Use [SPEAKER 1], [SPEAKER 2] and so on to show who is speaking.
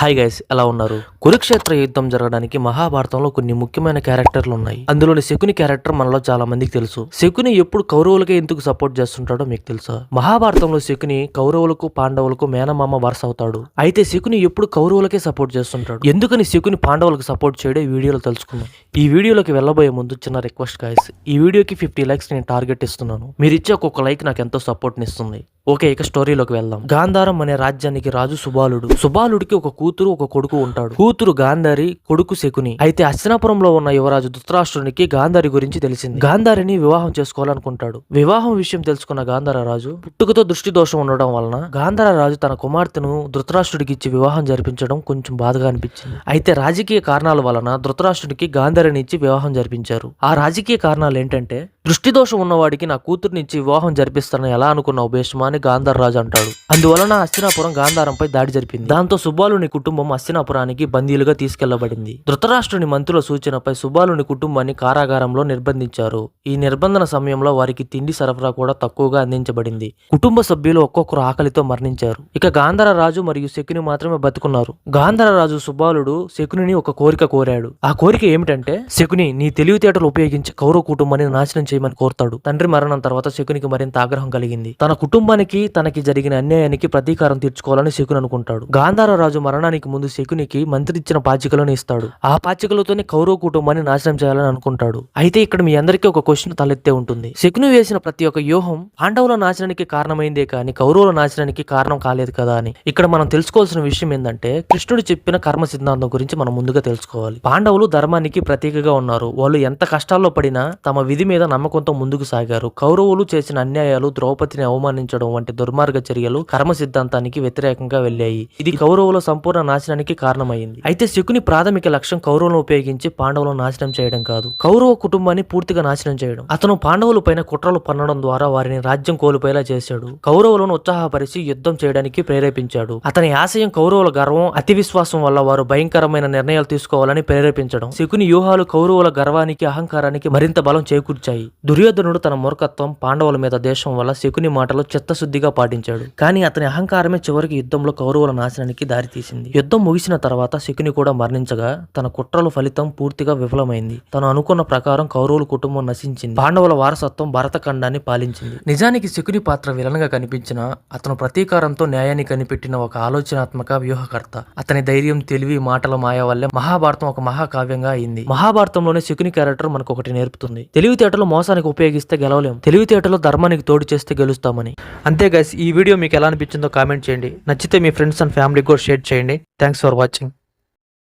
[SPEAKER 1] Hi guys, ఎలా ఉన్నారు? కురుక్షేత్ర యుద్ధం జరగడానికి మహాభారతంలో కొన్ని ముఖ్యమైన క్యారెక్టర్లు ఉన్నాయి. అందులోని శకుని క్యారెక్టర్ మనలో చాలా మందికి తెలుసు. శకుని ఎప్పుడు కౌరవులకే ఎందుకు సపోర్ట్ చేస్తుంటాడో మీకు తెలుసా? మహాభారతంలో శకుని కౌరవులకు పాండవులకు మేనమామ వరుస అవుతాడు. అయితే శకుని ఎప్పుడు కౌరవులకే సపోర్ట్ చేస్తుంటాడు. ఎందుకని శకుని పాండవులకు సపోర్ట్ చేయడం ఈ వీడియోలో తెలుసుకుందాం. ఈ వీడియోలోకి వెళ్ళబోయే ముందు చిన్న రిక్వెస్ట్ గైస్, ఈ వీడియోకి 50 లైక్స్ నేను టార్గెట్ ఇస్తున్నాను. మీరు ఇచ్చే ఒక్కొక్క లైక్ నాకు ఎంతో సపోర్ట్ నిస్తుంది. ఓకే, ఇక స్టోరీలోకి వెళ్దాం. గాంధారం అనే రాజ్యానికి రాజు సుబాలుడు. సుబాలుడికి ఒక కూతురు ఒక కొడుకు ఉంటాడు. కూతురు గాంధారి, కొడుకు శకుని. అయితే హస్తినాపురంలో ఉన్న యువరాజు ధృతరాష్ట్రునికి గాంధారి గురించి తెలిసింది. గాంధారిని వివాహం చేసుకోవాలనుకుంటాడు. వివాహం విషయం తెలుసుకున్న గాంధార రాజు పుట్టుకతో దృష్టి దోషం ఉండడం వలన గాంధార రాజు తన కుమార్తెను ధృతరాష్ట్రుడికి ఇచ్చి వివాహం జరిపించడం కొంచెం బాధగా అనిపించింది. అయితే రాజకీయ కారణాల వలన ధృతరాష్ట్రుడికి గాంధారిని ఇచ్చి వివాహం జరిపించారు. ఆ రాజకీయ కారణాలు ఏంటంటే, దృష్టి దోషం ఉన్నవాడికి నా కూతుర్ని ఇచ్చి వివాహం జరిపిస్తానని ఎలా అనుకున్నావు భీష్మ అని గాంధార రాజు అంటాడు. అందువలన హస్తినాపురం గాంధారంపై దాడి జరిపింది. దాంతో సుబాలుని కుటుంబం హస్తినాపురానికి బందీలుగా తీసుకెళ్లబడింది. ధృతరాష్ట్రుని మంత్రుల సూచనపై సుబాలుని కుటుంబాన్ని కారాగారంలో నిర్బంధించారు. ఈ నిర్బంధన సమయంలో వారికి తిండి సరఫరా కూడా తక్కువగా అందించబడింది. కుటుంబ సభ్యులు ఒక్కొక్కరు ఆకలితో మరణించారు. ఇక గాంధార రాజు మరియు శకుని మాత్రమే బతుకున్నారు. గాంధార రాజు సుబాలుడు శకునిని ఒక కోరిక కోరాడు. ఆ కోరిక ఏమిటంటే, శకుని నీ తెలివితేటలు ఉపయోగించి కౌరవ కుటుంబాన్ని నాశనం చేయమని కోరుతాడు. తండ్రి మరణం తర్వాత శకునికి మరింత ఆగ్రహం కలిగింది. తన కుటుంబానికి తనకి జరిగిన అన్యాయానికి ప్రతీకారం తీర్చుకోవాలని శకుని అనుకుంటాడు. గాంధార రాజు మరణానికి ముందు శకునికి మంత్రి ఇచ్చిన పాచికలను ఇస్తాడు. ఆ పాచికలతోనే కౌరవ కుటుంబాన్ని నాశనం చేయాలని అనుకుంటాడు. అయితే ఇక్కడ మీ అందరికీ ఒక క్వశ్చన్ తలెత్తే ఉంటుంది. శకుని వేసిన ప్రతి ఒక్క వ్యూహం పాండవుల నాశనానికి కారణమైందే కానీ కౌరవుల నాశనానికి కారణం కాలేదు కదా అని. ఇక్కడ మనం తెలుసుకోవాల్సిన విషయం ఏంటంటే, కృష్ణుడు చెప్పిన కర్మ సిద్ధాంతం గురించి మనం ముందుగా తెలుసుకోవాలి. పాండవులు ధర్మానికి ప్రతీకగా ఉన్నారు. వాళ్ళు ఎంత కష్టాల్లో పడినా తమ విధి మీద నమ్మకంతో ముందుకు సాగారు. కౌరవులు చేసిన అన్యాయాలు, ద్రౌపదిని అవమానించడం వంటి దుర్మార్గ చర్యలు కర్మ సిద్ధాంతానికి వ్యతిరేకంగా వెళ్ళాయి. ఇది కౌరవుల సంపూర్ణ నాశనానికి కారణమైంది. అయితే శకుని ప్రాథమిక లక్ష్యం కౌరవులను ఉపయోగించి పాండవులను నాశనం చేయడం కాదు, కౌరవ కుటుంబాన్ని పూర్తిగా నాశనం చేయడం. అతను పాండవుల పైన కుట్రలు పన్నడం ద్వారా వారిని రాజ్యం కోల్పోయేలా చేశాడు. కౌరవులను ఉత్సాహపరిచి యుద్ధం చేయడానికి ప్రేరేపించాడు. అతని ఆశయం కౌరవుల గర్వం, అతి విశ్వాసం వల్ల వారు భయంకరమైన నిర్ణయాలు తీసుకోవాలని ప్రేరేపించడం. శకుని వ్యూహాలు కౌరవుల గర్వానికి, అహంకారానికి మరింత బలం చేకూర్చాయి. దుర్యోధనుడు తన మూర్ఖత్వం, పాండవుల మీద దేశం వల్ల శకుని మాటలు చిత్తశుద్ధిగా పాటించాడు. కానీ అతని అహంకారమే చివరికి యుద్ధంలో కౌరవుల నాశనానికి దారితీసింది. యుద్ధం ముగిసిన తర్వాత శకుని కూడా మరణించగా తన కుట్రల ఫలితం పూర్తిగా విఫలమైంది. తను అనుకున్న ప్రకారం కౌరవుల కుటుంబం నశించింది. పాండవుల వారసత్వం భరతఖండాన్ని పాలించింది. నిజానికి శకుని పాత్ర విలన్ గా కనిపించిన అతను ప్రతీకారంతో న్యాయాన్ని కనిపెట్టిన ఒక ఆలోచనాత్మక వ్యూహకర్త. అతని ధైర్యం, తెలివి, మాటల మాయ వల్లే మహాభారతం ఒక మహాకావ్యంగా అయింది. మహాభారతంలోనే శకుని క్యారెక్టర్ మనకు ఒకటి నేర్పుతుంది. తెలివితేటలు మోసానికి ఉపయోగిస్తే గెలవలేం, తెలివితేటలు ధర్మానికి తోడు చేస్తే గెలుస్తామని. అంతే గైస్, ఈ వీడియో మీకు ఎలా అనిపించిందో కామెంట్ చేయండి. నచ్చితే మీ ఫ్రెండ్స్ అండ్ ఫ్యామిలీకి కూడా షేర్ చేయండి. Thanks for watching.